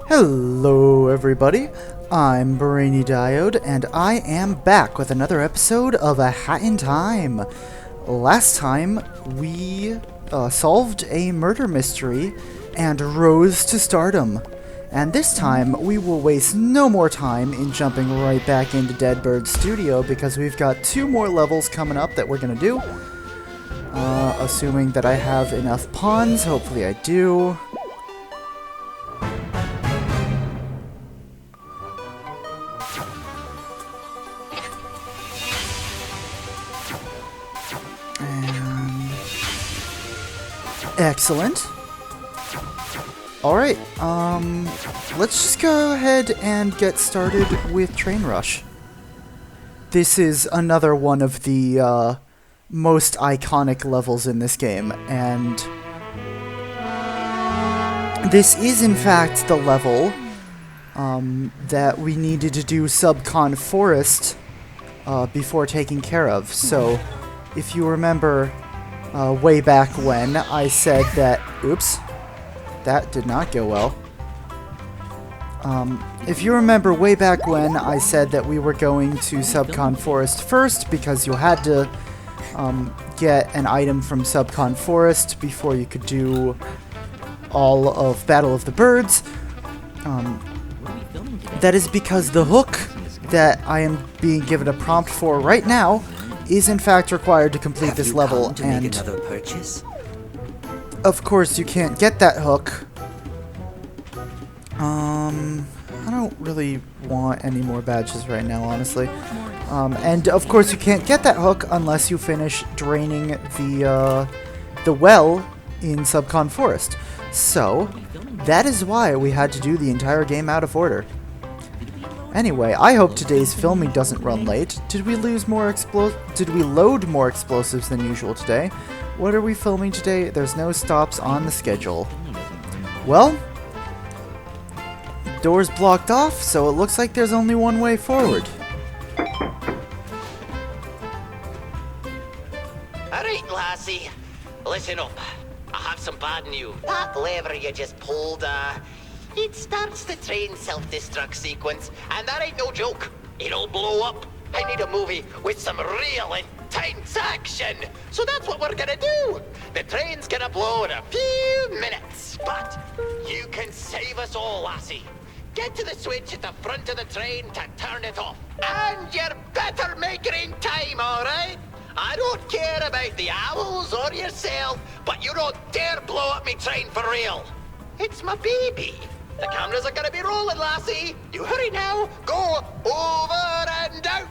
Hello everybody, I'm Brainy Diode, and I am back with another episode of A Hat in Time. Last time, we solved a murder mystery and rose to stardom. And this time, we will waste no more time in jumping right back into Deadbird Studio because we've got 2 more levels coming up that we're gonna do. Assuming that I have enough pawns, hopefully I do. Excellent. Alright, let's just go ahead and get started with Train Rush. This is another one of the most iconic levels in this game, and this is in fact the level that we needed to do Subcon Forest before taking care of. So, if you remember way back when I said that... Oops. That did not go well. If you remember way back when I said that we were going to Subcon Forest first because you had to get an item from Subcon Forest before you could do all of Battle of the Birds, that is because the hook that I am being given a prompt for right now is in fact required to complete this level, and of course you can't get that hook. I don't really want any more badges right now, honestly. And of course you can't get that hook unless you finish draining the well in Subcon Forest. So, that is why we had to do the entire game out of order. Anyway, I hope today's filming doesn't run late. Did we load more explosives than usual today? What are we filming today? There's no stops on the schedule. Well, door's blocked off, so it looks like there's only one way forward. Alright, lassie. Listen up. I have some bad news. That lever you just pulled, it starts the train self-destruct sequence, and that ain't no joke. It'll blow up. I need a movie with some real intense action. So that's what we're gonna do. The train's gonna blow in a few minutes. But you can save us all, lassie. Get to the switch at the front of the train to turn it off. And you better make it in time, alright? I don't care about the owls or yourself, but you don't dare blow up me train for real. It's my baby. The cameras are gonna be rolling, lassie. You hurry now. Go over and out.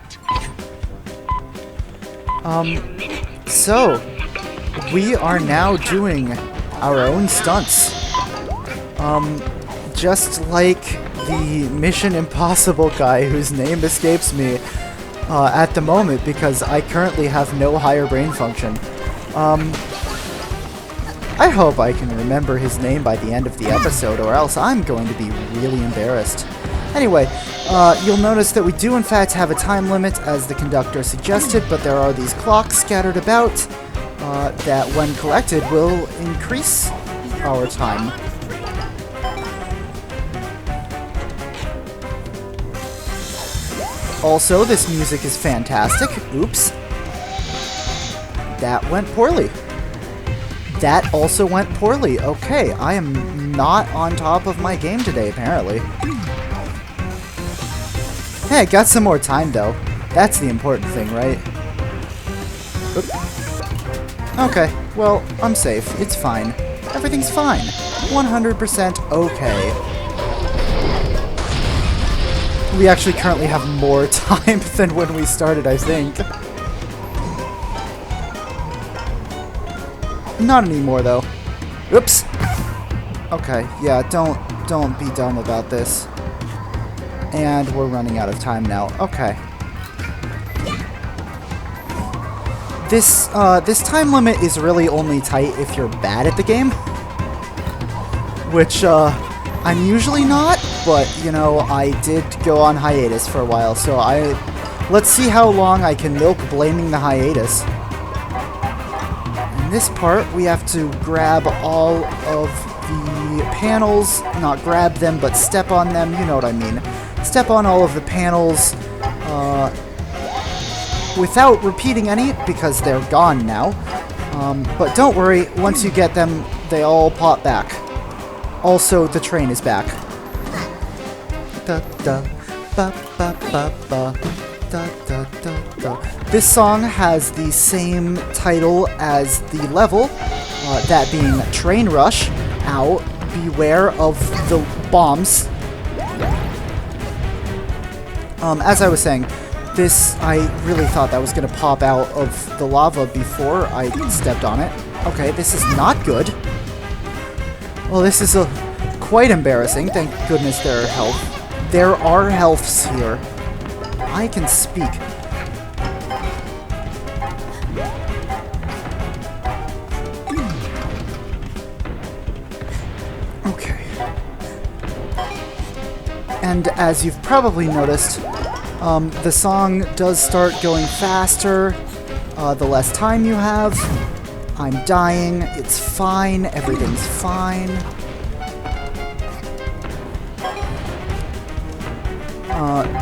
So, we are now doing our own stunts. Just like the Mission Impossible guy whose name escapes me at the moment because I currently have no higher brain function. I hope I can remember his name by the end of the episode, or else I'm going to be really embarrassed. Anyway, you'll notice that we do in fact have a time limit, as the conductor suggested, but there are these clocks scattered about that, when collected, will increase our time. Also, this music is fantastic. Oops. That went poorly. That also went poorly. Okay, I am not on top of my game today, apparently. Hey, I got some more time, though. That's the important thing, right? Oop. Okay, well, I'm safe. It's fine. Everything's fine. 100% okay. We actually currently have more time than when we started, I think. Not anymore, though. Oops. Okay, yeah, don't be dumb about this. And we're running out of time now. Okay. This time limit is really only tight if you're bad at the game. Which, I'm usually not, but, you know, I did go on hiatus for a while, so let's see how long I can milk blaming the hiatus. And this part, we have to grab all of the panels. Not grab them, but step on them. You know what I mean. Step on all of the panels without repeating any, because they're gone now. But don't worry, once you get them, they all pop back. Also, the train is back. Da, da, ba, ba, ba, ba. Da, da, da, da. This song has the same title as the level, that being Train Rush. Ow, beware of the bombs. As I was saying, I really thought that was going to pop out of the lava before I stepped on it. Okay, this is not good. Well, this is quite embarrassing. Thank goodness there are health. There are healths here. I can speak. Okay. And as you've probably noticed, the song does start going faster the less time you have. I'm dying. It's fine. Everything's fine.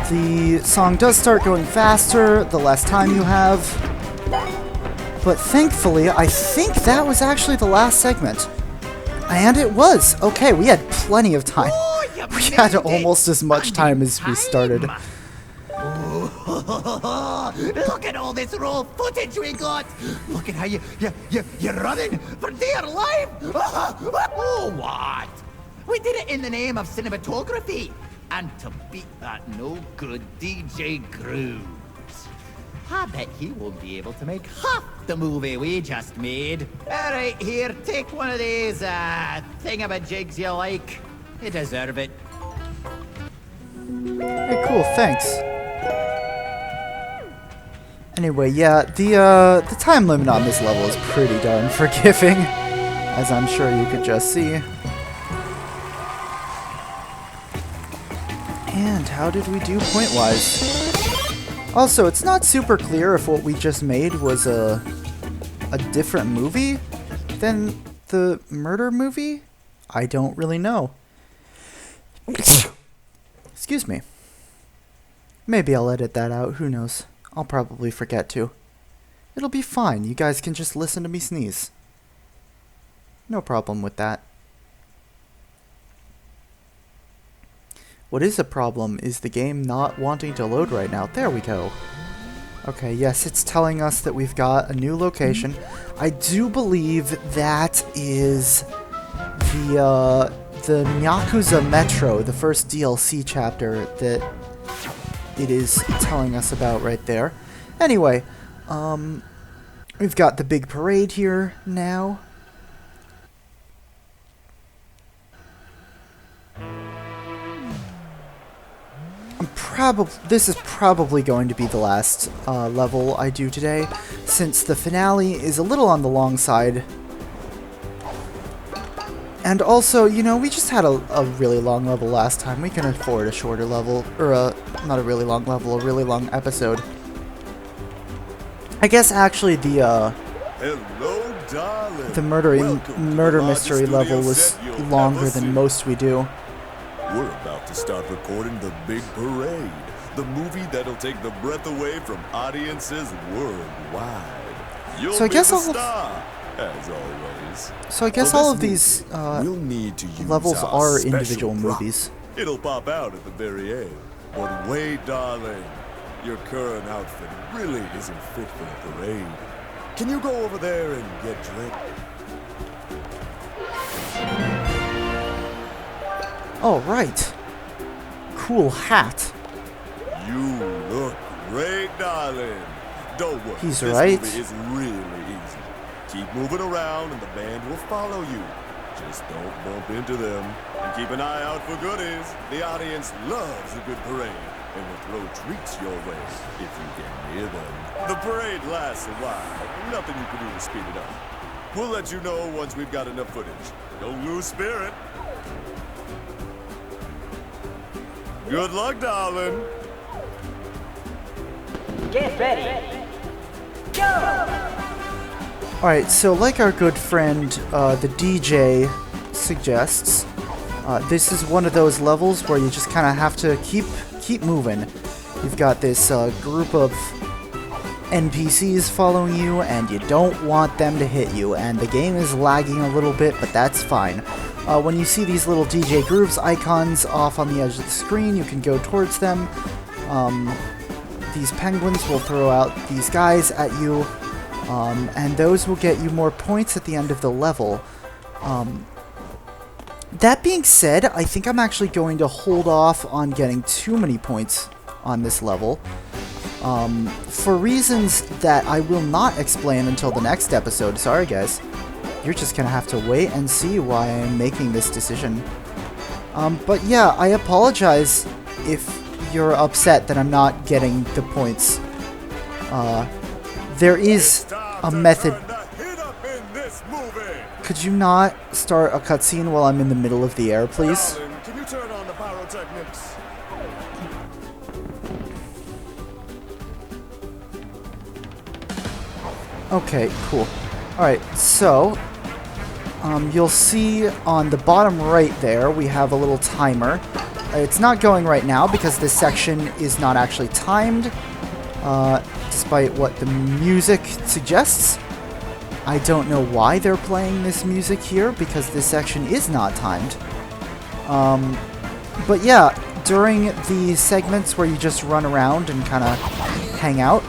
The song does start going faster the less time you have. But thankfully, I think that was actually the last segment. And it was. Okay, we had plenty of time. We had almost as much time as we started. Look at all this raw footage we got! Look at how you're running for dear life! Oh, what? We did it in the name of cinematography! And to beat that no-good DJ Grooves. I bet he won't be able to make half the movie we just made. Alright, here, take one of these, thingamajigs you like. You deserve it. Hey, cool, thanks. Anyway, yeah, the time limit on this level is pretty darn forgiving, as I'm sure you could just see. And how did we do point-wise? Also, it's not super clear if what we just made was a different movie than the murder movie. I don't really know. Excuse me. Maybe I'll edit that out, who knows. I'll probably forget to. It'll be fine, you guys can just listen to me sneeze. No problem with that. What is a problem is the game not wanting to load right now. There we go. Okay, yes, it's telling us that we've got a new location. I do believe that is the Yakuza Metro, the first DLC chapter that it is telling us about right there. Anyway, we've got the big parade here now. This is probably going to be the last level I do today, since the finale is a little on the long side. And also, you know, we just had a really long level last time. We can afford a shorter level, or not a really long level, a really long episode. I guess actually the murder mystery level was longer than most we do. We're about to start recording The Big Parade, the movie that'll take the breath away from audiences worldwide. You'll so I guess be the star, as always. So I guess all of these we'll need to use levels our are individual special prop. movies. It'll pop out at the very end. But wait, darling, your current outfit really isn't fit for the parade. Can you go over there and get dressed? Oh, right. Cool hat. You look great, darling. Don't worry. He's this right. movie is really easy. Keep moving around and the band will follow you. Just don't bump into them. And keep an eye out for goodies. The audience loves a good parade and will throw treats your way if you get near them. The parade lasts a while. Nothing you can do to speed it up. We'll let you know once we've got enough footage. Don't lose spirit. Good luck, darling. Get ready. Go! Alright, so like our good friend, the DJ suggests, this is one of those levels where you just kind of have to keep moving. You've got this group of NPCs following you, and you don't want them to hit you, and the game is lagging a little bit, but that's fine. When you see these little DJ Grooves icons off on the edge of the screen, you can go towards them. These penguins will throw out these guys at you, and those will get you more points at the end of the level. That being said, I think I'm actually going to hold off on getting too many points on this level, for reasons that I will not explain until the next episode. Sorry guys, you're just gonna have to wait and see why I'm making this decision. But yeah, I apologize if you're upset that I'm not getting the points. There is a method. Could you not start a cutscene while I'm in the middle of the air, please? Darling, can you turn on the pyrotechnics? Okay, cool. Alright, so you'll see on the bottom right there we have a little timer. It's not going right now because this section is not actually timed, despite what the music suggests. I don't know why they're playing this music here, because this section is not timed. But yeah, during the segments where you just run around and kind of hang out,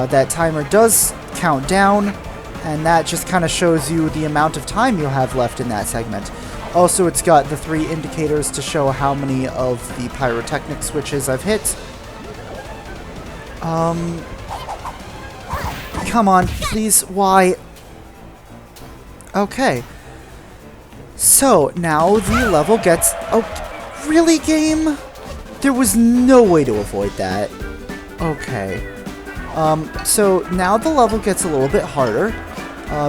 that timer does count down, and that just kind of shows you the amount of time you'll have left in that segment. Also, it's got the 3 indicators to show how many of the pyrotechnic switches I've hit. Come on, please, why? Okay. So, now the level gets... Oh, really, game? There was no way to avoid that. Okay. So, now the level gets a little bit harder,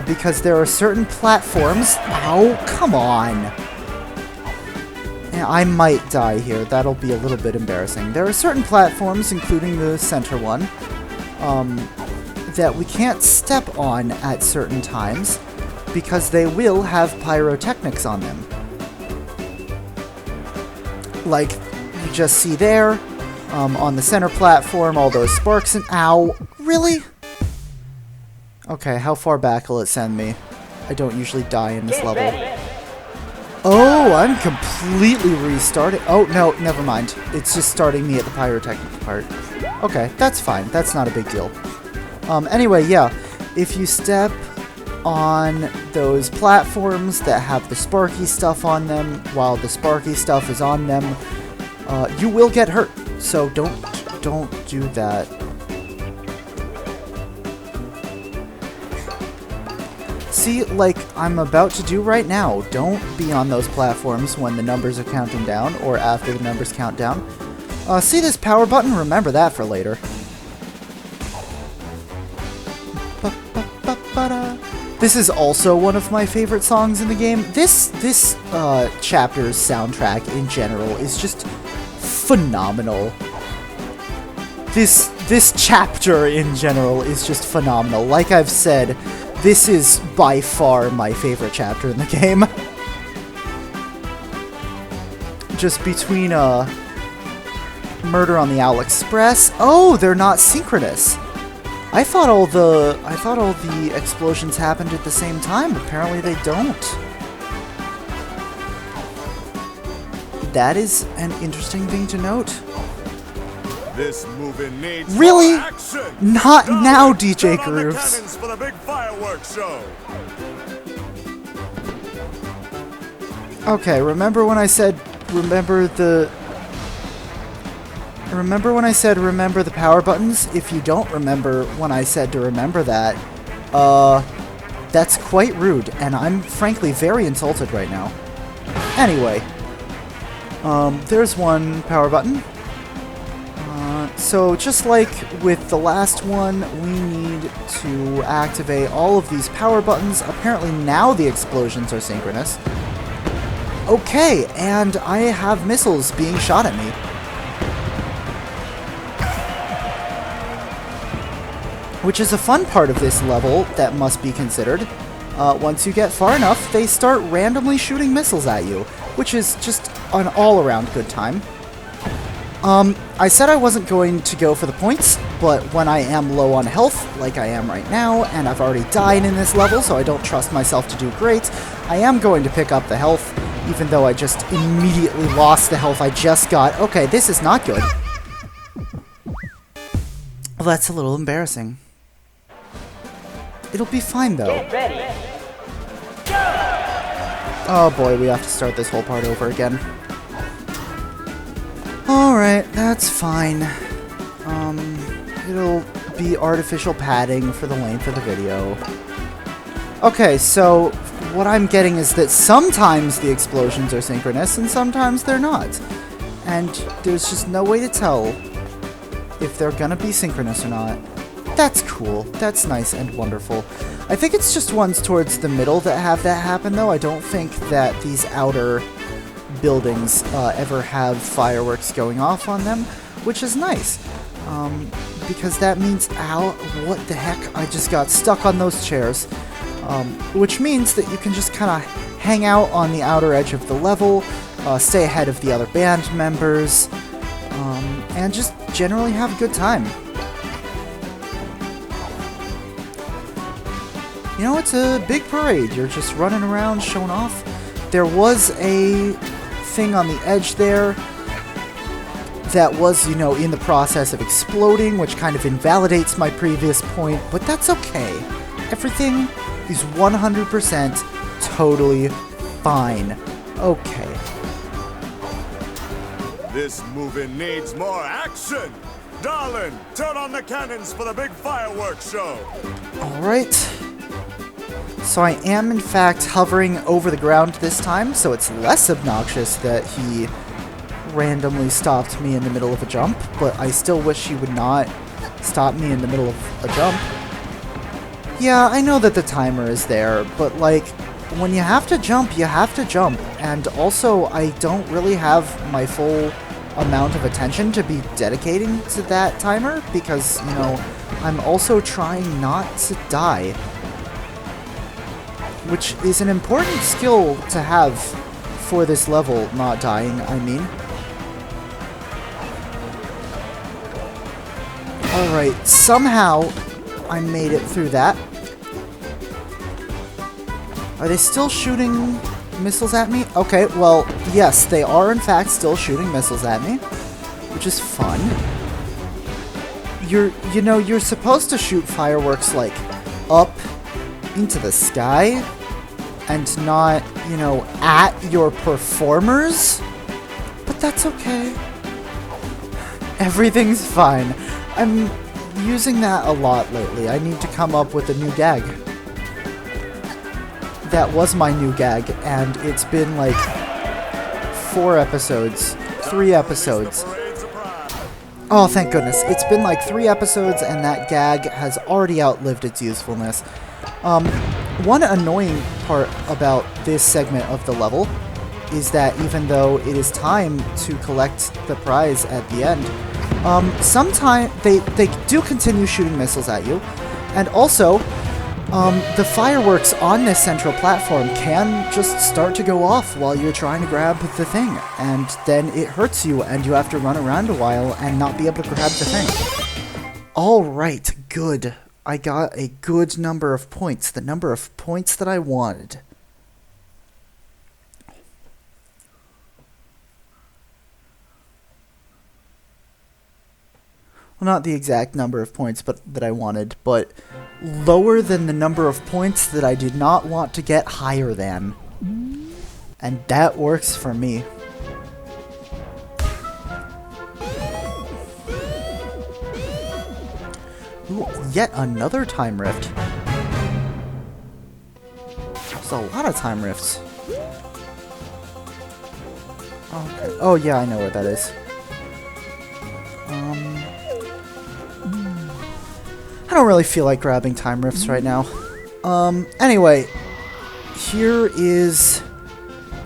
because there are certain platforms... Ow, come on! And I might die here. That'll be a little bit embarrassing. There are certain platforms, including the center one, that we can't step on at certain times, because they will have pyrotechnics on them. Like you just see there, on the center platform, all those sparks and... Ow! Really? Okay, how far back will it send me? I don't usually die in this level. Oh, I'm completely restarting. Oh, no, never mind. It's just starting me at the pyrotechnic part. Okay, that's fine. That's not a big deal. Anyway, yeah. If you step on those platforms that have the sparky stuff on them while the sparky stuff is on them, you will get hurt. So don't do that. See, like I'm about to do right now, don't be on those platforms when the numbers are counting down or after the numbers count down. See this power button? Remember that for later. This is also one of my favorite songs in the game. This chapter's soundtrack in general is just phenomenal. This chapter in general is just phenomenal. Like I've said, this is by far my favorite chapter in the game. Just between Murder on the Owl Express. Oh, they're not synchronous. I thought all the explosions happened at the same time. Apparently they don't. That is an interesting thing to note. This movie needs really? more action. Not Darling, now, DJ turn on the Grooves. cannons for the big fireworks show. Okay, remember when I said remember the power buttons? If you don't remember when I said to remember that, that's quite rude, and I'm frankly very insulted right now. Anyway, there's one power button. So just like with the last one, we need to activate all of these power buttons. Apparently now the explosions are synchronous. Okay, and I have missiles being shot at me. which is a fun part of this level that must be considered. Once you get far enough, they start randomly shooting missiles at you, which is just an all-around good time. I said I wasn't going to go for the points, but when I am low on health, like I am right now, and I've already died in this level, so I don't trust myself to do great, I am going to pick up the health, even though I just immediately lost the health I just got. Okay, this is not good. Well, that's a little embarrassing. It'll be fine, though. Oh boy, we have to start this whole part over again. Alright, that's fine. It'll be artificial padding for the length of the video. Okay, so what I'm getting is that sometimes the explosions are synchronous and sometimes they're not. And there's just no way to tell if they're gonna be synchronous or not. That's cool. That's nice and wonderful. I think it's just ones towards the middle that have that happen, though. I don't think that these outer buildings ever have fireworks going off on them, which is nice. Because that means, ow, what the heck? I just got stuck on those chairs. Which means that you can just kind of hang out on the outer edge of the level, stay ahead of the other band members, and just generally have a good time. You know, it's a big parade. You're just running around, showing off. There was a thing on the edge there that was, you know, in the process of exploding, which kind of invalidates my previous point, but that's okay. Everything is 100% totally fine. Okay. This movie needs more action! Darling, turn on the cannons for the big fireworks show! Alright. So I am, in fact, hovering over the ground this time, so it's less obnoxious that he randomly stopped me in the middle of a jump, but I still wish he would not stop me in the middle of a jump. Yeah, I know that the timer is there, but, like, when you have to jump, you have to jump. And also, I don't really have my full amount of attention to be dedicating to that timer, because, you know, I'm also trying not to die. Which is an important skill to have for this level, not dying, I mean. Alright, somehow I made it through that. Are they still shooting missiles at me? Okay, well, yes, they are in fact still shooting missiles at me, which is fun. You know, you're supposed to shoot fireworks, like, up into the sky, and not, you know, at your performers, but that's okay. Everything's fine. I'm using that a lot lately. I need to come up with a new gag. That was my new gag, and it's been like 3 episodes. Oh, thank goodness. It's been like 3 episodes, and that gag has already outlived its usefulness. One annoying part about this segment of the level is that even though it is time to collect the prize at the end, sometimes they do continue shooting missiles at you, and also the fireworks on this central platform can just start to go off while you're trying to grab the thing, and then it hurts you and you have to run around a while and not be able to grab the thing. Alright, good. I got a good number of points, the number of points that I wanted. Well, not the exact number of points that I wanted, but lower than the number of points that I did not want to get higher than. And that works for me. Ooh, yet another time rift. There's a lot of time rifts. Okay. Oh yeah, I know where that is. I don't really feel like grabbing time rifts right now. Anyway, here is...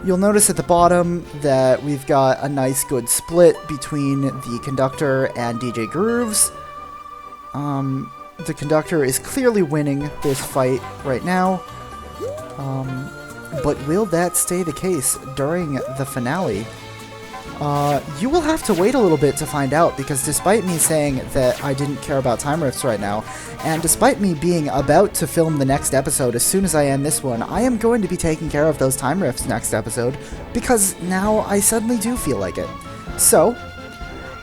You'll notice at the bottom that we've got a nice good split between the conductor and DJ Grooves. the conductor is clearly winning this fight right now. But will that stay the case during the finale? You will have to wait a little bit to find out, because despite me saying that I didn't care about time rifts right now, and despite me being about to film the next episode as soon as I end this one, I am going to be taking care of those time rifts next episode, because now I suddenly do feel like it. So,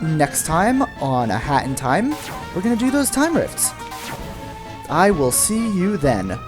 next time on A Hat in Time, we're going to do those time rifts. I will see you then.